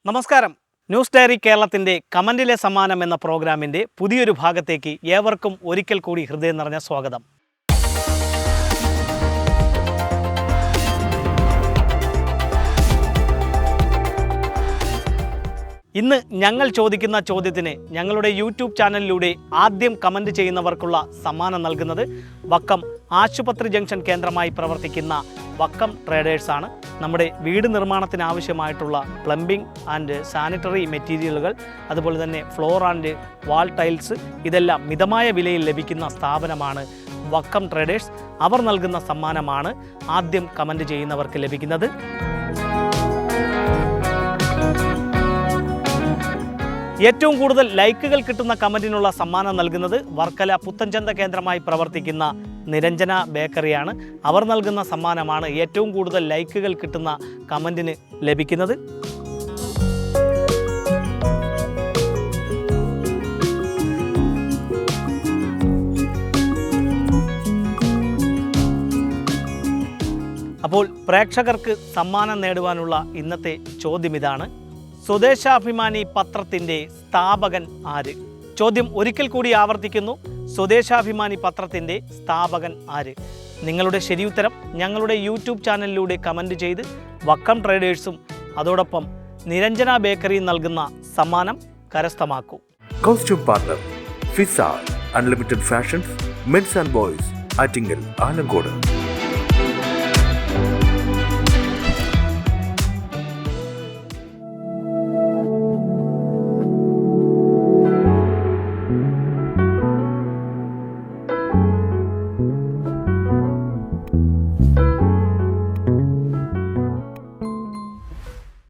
നമസ്കാരം. News diary കേരളത്തിൻ്റെ കമൻറ്റിലെ സമ്മാനം എന്ന പ്രോഗ്രാമിൻ്റെ പുതിയൊരു ഭാഗത്തേക്ക് ഏവർക്കും ഒരിക്കൽ കൂടി ഹൃദയം നിറഞ്ഞ സ്വാഗതം. ഇന്ന് ഞങ്ങൾ ചോദിക്കുന്ന ചോദ്യത്തിന് ഞങ്ങളുടെ യൂട്യൂബ് ചാനലിലൂടെ ആദ്യം കമൻറ്റ് ചെയ്യുന്നവർക്കുള്ള സമ്മാനം നൽകുന്നത് വക്കം ആശുപത്രി ജംഗ്ഷൻ കേന്ദ്രമായി പ്രവർത്തിക്കുന്ന വക്കം ട്രേഡേഴ്സാണ്. നമ്മുടെ വീട് നിർമ്മാണത്തിന് ആവശ്യമായിട്ടുള്ള പ്ലംബിംഗ് ആൻഡ് സാനിറ്ററി മെറ്റീരിയലുകൾ, അതുപോലെ തന്നെ ഫ്ലോർ ആൻഡ് വാൾ ടൈൽസ്, ഇതെല്ലാം മിതമായ വിലയിൽ ലഭിക്കുന്ന സ്ഥാപനമാണ് വക്കം ട്രേഡേഴ്സ്. അവർ നൽകുന്ന സമ്മാനമാണ് ആദ്യം കമൻറ്റ് ചെയ്യുന്നവർക്ക് ലഭിക്കുന്നത്. ഏറ്റവും കൂടുതൽ ലൈക്കുകൾ കിട്ടുന്ന കമൻറ്റിനുള്ള സമ്മാനം നൽകുന്നത് വർക്കല പുത്തൻചന്ത കേന്ദ്രമായി പ്രവർത്തിക്കുന്ന നിരഞ്ജന ബേക്കറിയാണ്. അവർ നൽകുന്ന സമ്മാനമാണ് ഏറ്റവും കൂടുതൽ ലൈക്കുകൾ കിട്ടുന്ന കമൻറ്റിന് ലഭിക്കുന്നത്. അപ്പോൾ പ്രേക്ഷകർക്ക് സമ്മാനം നേടുവാനുള്ള ഇന്നത്തെ ചോദ്യം ഇതാണ്: സ്വദേശാഭിമാനി പത്രത്തിൻ്റെ സ്ഥാപകൻ ആര്? ചോദ്യം ഒരിക്കൽ കൂടി ആവർത്തിക്കുന്നു: സ്വദേശാഭിമാനി പത്രത്തിൻ്റെ സ്ഥാപകൻ ആര്? നിങ്ങളുടെ ശരിയുത്തരം ഞങ്ങളുടെ യൂട്യൂബ് ചാനലിലൂടെ കമൻറ്റ് ചെയ്ത് വക്കം ട്രേഡേഴ്സും അതോടൊപ്പം നിരഞ്ജന ബേക്കറിയും നൽകുന്ന സമ്മാനം കരസ്ഥമാക്കൂ. Costume partner Fiza unlimited fashions, mens and boys, Attingal, Alankode.